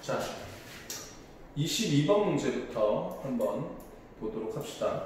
자, 22번 문제부터 한번 보도록 합시다.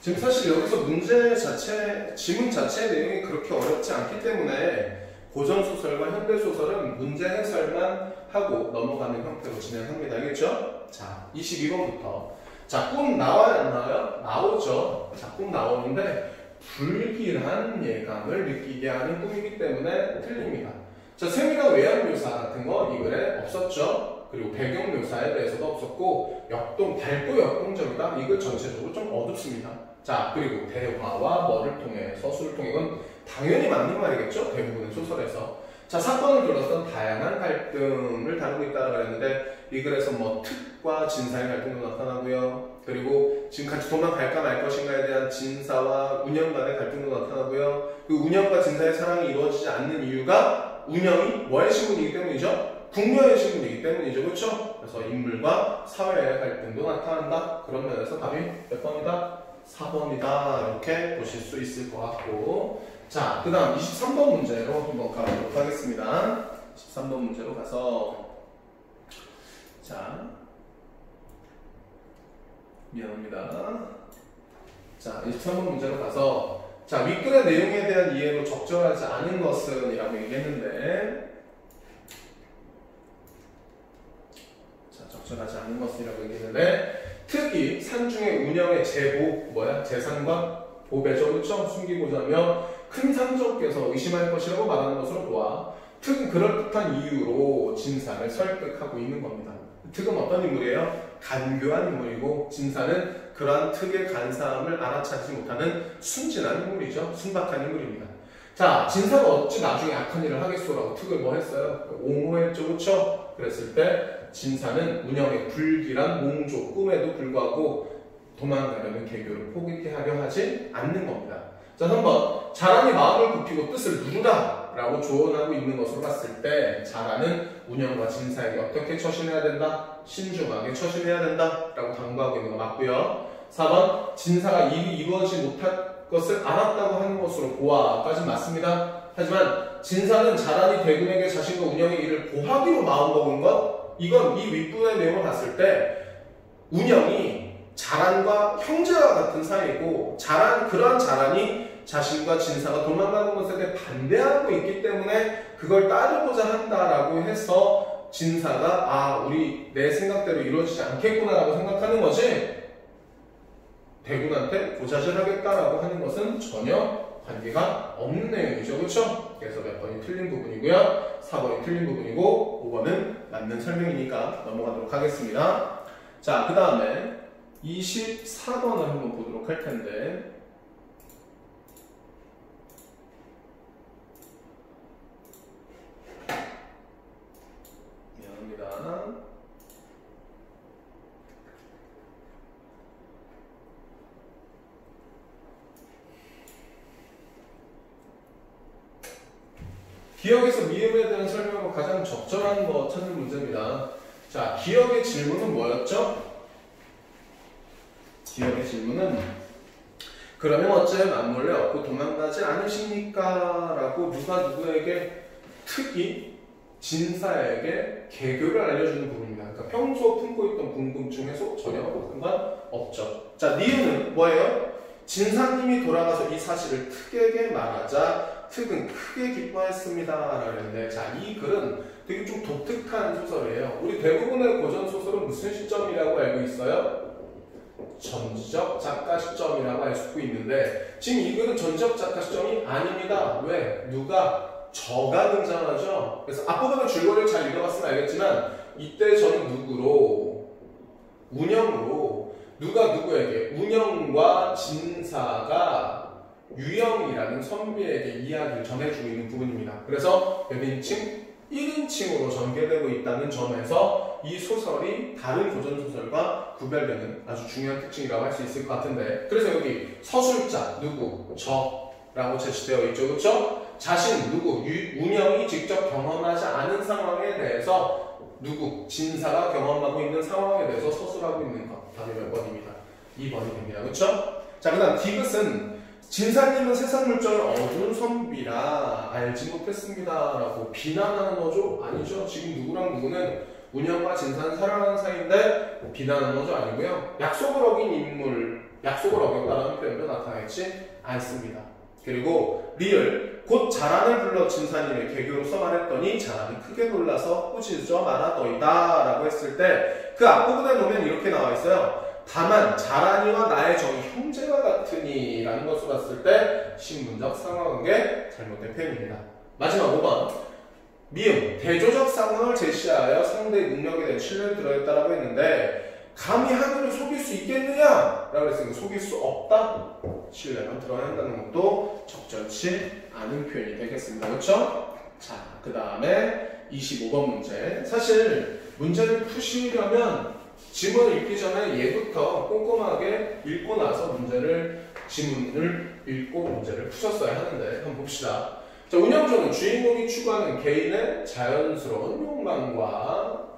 지금 사실 여기서 문제 자체, 지문 자체의 내용이 그렇게 어렵지 않기 때문에 고전소설과 현대소설은 문제 해설만 하고 넘어가는 형태로 진행합니다. 알겠죠? 자, 22번부터. 자, 꿈 나와요? 안 나와요? 나오죠. 자, 꿈 나오는데 불길한 예감을 느끼게 하는 꿈이기 때문에 틀립니다. 자, 세밀한 외양 묘사 같은 거 이 글에 없었죠. 그리고 배경 묘사에 대해서도 없었고 밝고 역동적이다. 이 글 전체적으로 좀 어둡습니다. 자, 그리고 대화와 뭐를 통해 서술을 통해 이건 당연히 맞는 말이겠죠. 대부분의 소설에서. 자, 사건을 둘러싼 다양한 갈등을 다루고 있다고 했는데 이 글에서 뭐 특과 진사의 갈등도 나타나고요. 그리고 지금 같이 도망갈까 말 것인가에 대한 진사와 운영 간의 갈등도 나타나고요. 그 운영과 진사의 사랑이 이루어지지 않는 이유가 운영이 뭐의 신분이기 때문이죠? 궁녀의 신분이기 때문이죠. 그렇죠? 그래서 인물과 사회의 갈등도 나타난다. 그런 면에서 답이 몇 번이다? 4번이다. 이렇게 보실 수 있을 것 같고. 자, 그 다음 23번 문제로 한번 가보도록 하겠습니다. 23번 문제로 가서 자, 미안합니다. 자, 23번 문제로 가서 자, 윗글의 내용에 대한 이해로 적절하지 않은 것은 이라고 얘기했는데 자, 적절하지 않은 것이라고 얘기했는데 특히 산중의 운영의 재산과 보배죠. 그렇죠? 숨기고자 하며 큰 상족께서 의심할 것이라고 말하는 것으로 보아 특은 그럴듯한 이유로 진사를 설득하고 있는 겁니다. 특은 어떤 인물이에요? 간교한 인물이고 진사는 그러한 특의 간사함을 알아차리지 못하는 순진한 인물이죠. 순박한 인물입니다. 자, 진사가 어찌 나중에 악한 일을 하겠소라고 특을 뭐 했어요? 옹호했죠. 그렇죠? 그랬을 때 진사는 운영의 불길한 몽조, 꿈에도 불구하고 도망가려는 계교를 포기하려 하지 않는 겁니다. 자, 3번. 자란이 마음을 굽히고 뜻을 누르다 라고 조언하고 있는 것으로 봤을 때 자란은 운영과 진사에게 어떻게 처신해야 된다? 신중하게 처신해야 된다 라고 당부하고 있는 거 맞고요. 4번. 진사가 일이 이루어지지 못할 것을 알았다고 하는 것으로 보아까지 맞습니다. 하지만 진사는 자란이 대군에게 자신과 운영의 일을 고하기로 마음먹은 것, 이건 이 윗부분의 내용을 봤을 때 운영이 자란과 형제와 같은 사이고 그러한 자란이 자신과 진사가 도망가는 것에 대해 반대하고 있기 때문에 그걸 따르고자 한다라고 해서 진사가 내 생각대로 이루어지지 않겠구나 라고 생각하는 거지 대군한테 고자질하겠다라고 하는 것은 전혀 관계가 없는 내용이죠. 그렇죠? 그래서 몇 번이 틀린 부분이고요. 4번이 틀린 부분이고 5번은 맞는 설명이니까 넘어가도록 하겠습니다. 자, 그 다음에 24번을 한번 보도록 할 텐데 미안합니다. 기억에서 미음에 대한 설명으로 가장 적절한 거 찾는 문제입니다. 자, 기억의 질문은 뭐였죠? 기억의 질문은 그러면 어째 맞몰래 얻고 도망가지 않으십니까? 라고 누가 누구에게 특히 진사에게 개교를 알려주는 부분입니다. 그러니까 평소 품고 있던 궁금증 해소 전혀 상관없죠. 자, 니은은 뭐예요? 진사님이 돌아가서 이 사실을 특에게 말하자 특은 크게 기뻐했습니다. 라는데 자, 이 글은 되게 좀 독특한 소설이에요. 우리 대부분의 고전 소설은 무슨 시점이라고 알고 있어요? 전지적 작가 시점이라고 알 수 있는데 지금 이 글은 전지적 작가 시점이 아닙니다. 왜? 누가? 저가 등장하죠. 그래서 앞부분의 줄거리를 잘 읽어봤으면 알겠지만 이때 저는 누구로? 운영으로 누가 누구에게? 운영과 진사가 유영이라는 선비에게 이야기를 전해주고 있는 부분입니다. 그래서 몇 인칭? 1인칭으로 전개되고 있다는 점에서 이 소설이 다른 고전소설과 구별되는 아주 중요한 특징이라고 할 수 있을 것 같은데 그래서 여기 서술자, 누구, 저라고 제시되어 있죠. 그렇죠? 자신, 누구, 운영이 직접 경험하지 않은 상황에 대해서 누구, 진사가 경험하고 있는 상황에 대해서 서술하고 있는 것. 답이 몇 번입니다. 2번이 됩니다. 그렇죠? 자, 그 다음 디귿은 진사님은 세상 물정을 어두운 선비라 알지 못했습니다 라고 비난하는 거죠? 아니죠. 지금 누구랑 누구는 운영과 진사는 사랑하는 사이인데 비난하는 거죠? 아니고요. 약속을 어긴 인물, 약속을 어겼다라는 표현도 나타나지 않습니다. 그리고 리을 곧 자란을 불러 진사님의 개교로서 말했더니 자란이 크게 놀라서 꾸짖어 말하더이다 라고 했을 때 그 앞부분에 보면 이렇게 나와 있어요. 다만 자란이와 나의 정이 형제와 같으니 라는 것을 봤을 때 신분적 상하관계 잘못된 표현입니다. 마지막 5번 미음 대조적 상황을 제시하여 상대의 능력에 대한 신뢰를 드러냈다라고 했는데 감히 하늘을 속일 수 있겠느냐? 라고 했으니까 속일 수 없다. 신뢰만 드러낸다는 것도 적절치 않은 표현이 되겠습니다. 그렇죠? 자, 그 다음에 25번 문제. 사실 문제를 푸시려면 지문을 읽기 전에 얘부터 꼼꼼하게 읽고 나서 지문을 읽고 문제를 푸셨어야 하는데 한번 봅시다. 자, 운영조는 주인공이 추구하는 개인의 자연스러운 욕망과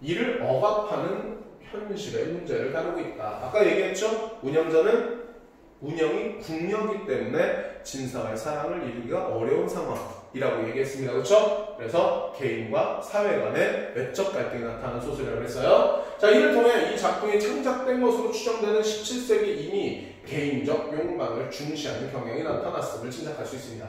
이를 억압하는 현실의 문제를 다루고 있다. 아까 얘기했죠? 운영자는 운영이 궁녀이기 때문에 진사와의 사랑을 이루기가 어려운 상황이라고 얘기했습니다. 그렇죠? 그래서 개인과 사회 간의 외적 갈등이 나타나는 소설이라고 했어요. 자, 이를 통해 이 작품이 창작된 것으로 추정되는 17세기 이미 개인적 욕망을 중시하는 경향이 나타났음을 짐작할 수 있습니다.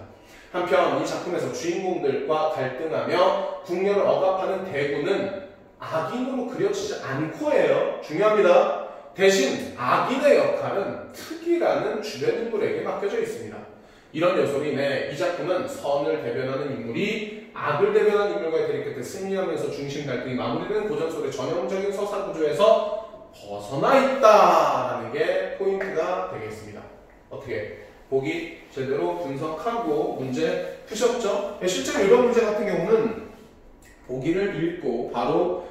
한편 이 작품에서 주인공들과 갈등하며 궁녀를 억압하는 대군은 악인으로 그려지지 않고 해요. 중요합니다. 대신 악인의 역할은 특이라는 주변 인물에게 맡겨져 있습니다. 이런 요소로 인해 이 작품은 선을 대변하는 인물이 악을 대변하는 인물과의 대립 끝에 승리하면서 중심 갈등이 마무리되는 고전소설의 전형적인 서사 구조에서 벗어나 있다라는 게 포인트가 되겠습니다. 어떻게? 보기 제대로 분석하고 문제 푸셨죠? 실제로 이런 문제 같은 경우는 보기를 읽고 바로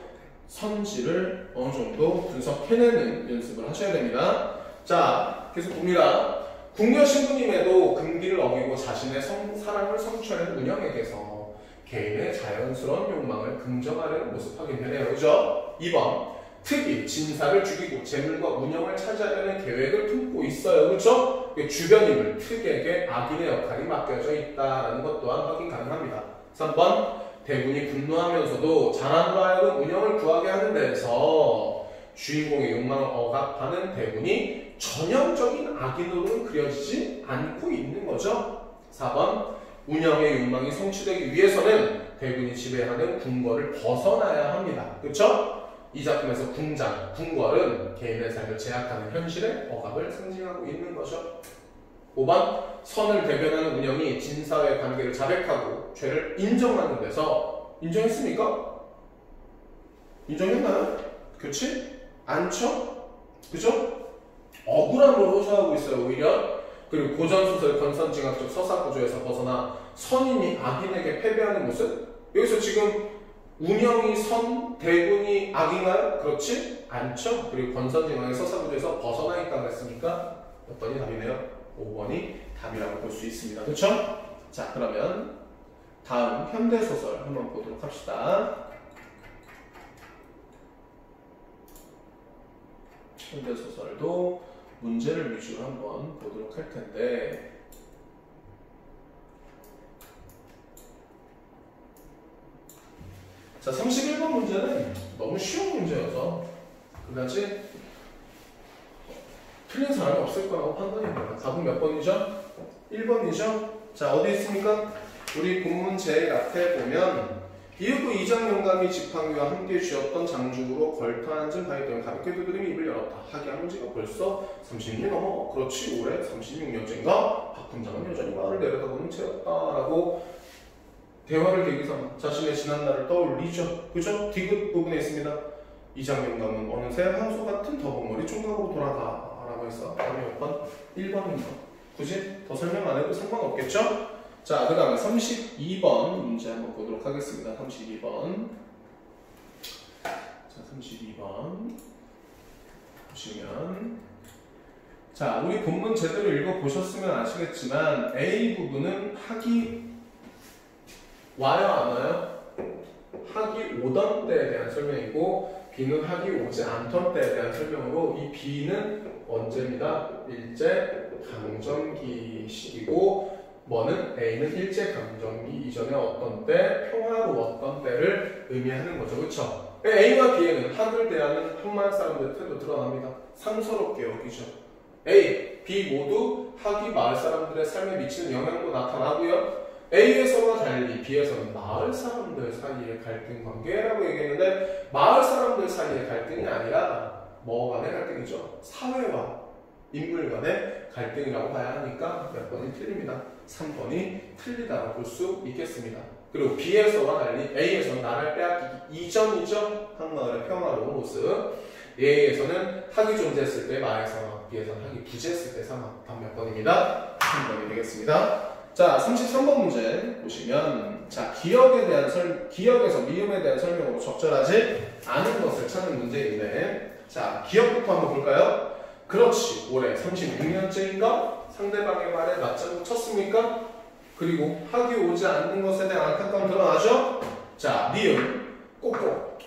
선지를 어느 정도 분석해내는 연습을 하셔야 됩니다. 자, 계속 봅니다. 궁녀 신부님에도 금기를 어기고 자신의 사랑을 성취하는 운영에게서 개인의 자연스러운 욕망을 긍정하려는 모습 확인되네요. 그죠? 2번 특이 진사를 죽이고 재물과 운영을 차지하려는 계획을 품고 있어요. 그렇죠? 주변 인물 특이에게 악인의 역할이 맡겨져 있다는 것 또한 확인 가능합니다. 3번 대군이 분노하면서도 자란으로 하여금 운영을 구하게 하는 데서 주인공의 욕망을 억압하는 대군이 전형적인 악인으로는 그려지지 않고 있는 거죠. 4번 운영의 욕망이 성취되기 위해서는 대군이 지배하는 궁궐을 벗어나야 합니다. 그렇죠? 이 작품에서 궁궐은 개인의 삶을 제약하는 현실의 억압을 상징하고 있는 거죠. 5번 선을 대변하는 운영이 진사와의 관계를 자백하고 죄를 인정하는 데서 인정했습니까? 인정했나요? 그렇지? 않죠? 그죠? 억울함으로 호소하고 있어요. 오히려. 그리고 고전소설 권선징악적 서사구조에서 벗어나 선인이 악인에게 패배하는 모습? 여기서 지금 운영이 선, 대군이 악인가요? 그렇지 않죠? 그리고 권선징악의 서사구조에서 벗어나 있다고 했으니까 몇 번이 답이네요? 5번이 답이라고 볼 수 있습니다. 그렇죠? 자, 그러면 다음 현대소설 한번 보도록 합시다. 현대소설도 문제를 위주로 한번 보도록 할 텐데 자, 31번 문제는 너무 쉬운 문제여서 그다지 틀린 사람이 없을 거라고 판단입니다. 답은 몇 번이죠? 1번이죠? 자, 어디 있습니까? 우리 본문 제일 앞에 보면 이윽고 이장 영감이 지팡이와 함께 쥐었던 장죽으로 걸터앉은 바위돌 가볍게 두드리며 입을 열었다. 하기야 지가 벌써 30년 넘어. 그렇지, 올해 36년째인가? 박 군장은 여전히 마을을 내려다보는 채였다라고 대화를 계기 삼아 자신의 지난날을 떠올리죠. 그죠? 디귿 부분에 있습니다. 이장 영감은 어느새 황소 같은 더벅머리 총각으로 돌아가 라고 해서 답이 몇 번? 1번입니다. 굳이 더 설명 안 해도 상관없겠죠? 자, 그 다음에 32번 문제 한번 보도록 하겠습니다. 32번. 자, 32번. 보시면. 자, 우리 본문 제대로 읽어보셨으면 아시겠지만, A 부분은 학이 와요, 안 와요? 학이 오던 때에 대한 설명이고, B는 학이 오지 않던 때에 대한 설명으로 이 B는 언제입니다? 일제 강점기 시기고 뭐는 A는 일제 강점기 이전에 어떤 때, 평화로웠던 때를 의미하는 거죠. 그렇죠? A와 B에는 학을 대하는 한마을 사람들의 태도 드러납니다. 상서롭게 여기죠. A, B 모두 학이 마을 사람들의 삶에 미치는 영향도 나타나고요. A에서와 달리 B에서는 마을 사람들 사이의 갈등 관계라고 얘기했는데 마을 사람들 사이의 갈등이 아니라 뭐 간의 갈등이죠? 사회와 인물 간의 갈등이라고 봐야 하니까 몇 번이 틀립니다. 3번이 틀리다고 볼 수 있겠습니다. 그리고 B에서와 달리 A에서는 나라를 빼앗기기 이전이죠. 한마을의 평화로운 모습. A에서는 학이 존재했을 때 마의 상황, B에서는 학이 부재했을 때 상황. 다음 몇 번입니다? 3번이 되겠습니다. 자, 33번 문제 보시면 자, 기억에서 미음에 대한 설명으로 적절하지 않은 것을 찾는 문제인데 자, 기억부터 한번 볼까요? 그렇지, 올해 36년째인가? 상대방의 말에 맞장구 쳤습니까? 그리고 학이 오지 않는 것에 대한 안타까움 드러나죠? 자, 미음, 꼭꼭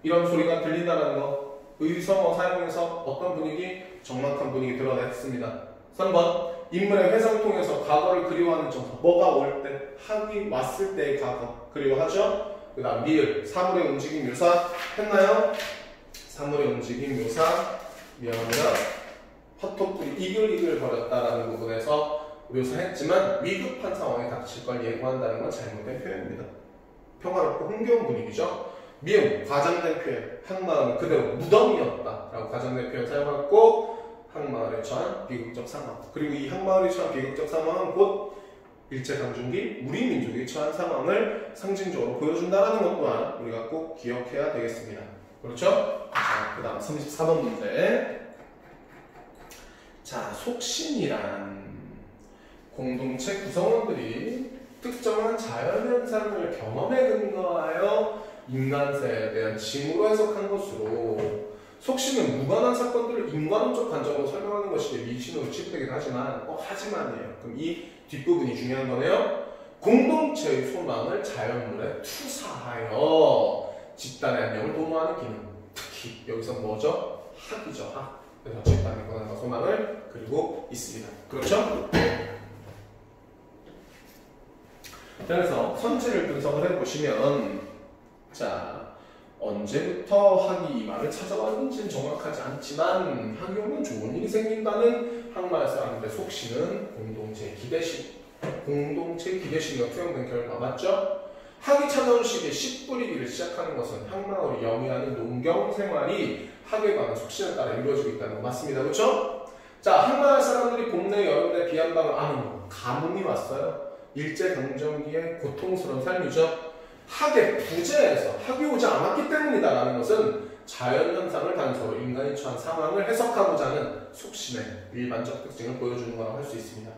이런 소리가 들린다는 거 의성어 사용해서 어떤 분위기? 적막한 분위기 드러냈습니다. 3번 인물의 회상 통해서 과거를 그리워하는 정서 뭐가 올 때? 학이 왔을 때의 과거 그리워하죠? 그 다음 미을, 사물의 움직임 묘사 했나요? 사물의 움직임 묘사 미안합니다. 화토불이 이글이글 거렸다라는 부분에서 묘사했지만 위급한 상황에 닥칠 걸 예고한다는 건 잘못된 표현입니다. 평화롭고 흥겨운 분위기죠. 미음, 과장된 표현, 한마음은 그대로 무덤이었다라고 과장된 표현 사용했고 항마을에 처한 비극적 상황. 그리고 이 항마을에 처한 비극적 상황은 곧 일제강점기 우리 민족이 처한 상황을 상징적으로 보여준다는 것 또한 우리가 꼭 기억해야 되겠습니다. 그렇죠? 자, 그 다음 34번 문제. 자, 속신이란 공동체 구성원들이 특정한 자연현상을 경험에 근거하여 인간세에 대한 징후로 해석한 것으로 속신은 무관한 사건들을 인간론적 관점으로 설명하는 것이 미신으로 취급되긴 하지만 하지만이에요. 그럼 이 뒷부분이 중요한 거네요. 공동체의 소망을 자연물에 투사하여 집단의 안녕을 도모하는 기능. 특히 여기서 뭐죠? 학이죠. 학. 그래서 집단의 권한과 소망을 그리고 있습니다. 그렇죠? 그래서 선지를 분석을 해보시면 자 언제부터 학이 이 말을 찾아왔는지는 정확하지 않지만 학이 오면 좋은 일이 생긴다는 항마을 사람들의 속신은 공동체 기대심과 투영된 결과 맞죠? 학이 찾아온 시기에 씨 뿌리기를 시작하는 것은 항마을이 영위하는 농경 생활이 학에 관한 속신에 따라 이루어지고 있다는 거 맞습니다. 그렇죠? 자, 항마을 사람들이 봄 내 여름 내 비한방을 아는 거 가뭄이 왔어요. 일제강점기의 고통스러운 삶이죠. 학의 부재에서 학이 오지 않았기 때문이다라는 것은 자연현상을 단서로 인간이 처한 상황을 해석하고자 하는 속신의 일반적 특징을 보여주는 거라고 할 수 있습니다.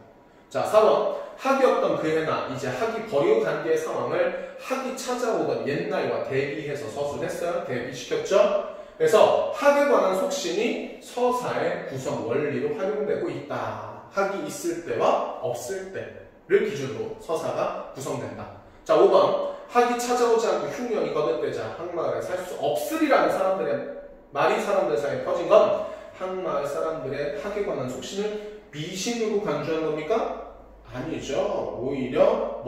자, 4번 학이 없던 그 해나 이제 학이 버려간 뒤의 상황을 학이 찾아오던 옛날과 대비해서 서술했어요. 대비시켰죠. 그래서 학에 관한 속신이 서사의 구성 원리로 활용되고 있다. 학이 있을 때와 없을 때를 기준으로 서사가 구성된다. 자, 5번 학이 찾아오지 않고 흉년이 거듭되자 항마을에 살 수 없으리라는 말이 사람들 사이에 퍼진 건 항마을 사람들의 학에 관한 속신을 미신으로 간주한 겁니까? 아니죠. 오히려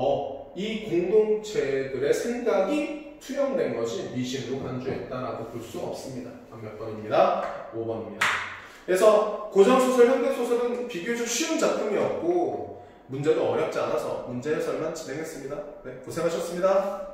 이 공동체들의 생각이 투영된 것이 미신으로 간주했다라고 볼 수 없습니다. 몇 번입니다? 5번입니다. 그래서 고전소설, 현대소설은 비교적 쉬운 작품이었고 문제도 어렵지 않아서 문제 해설만 진행했습니다. 네, 고생하셨습니다.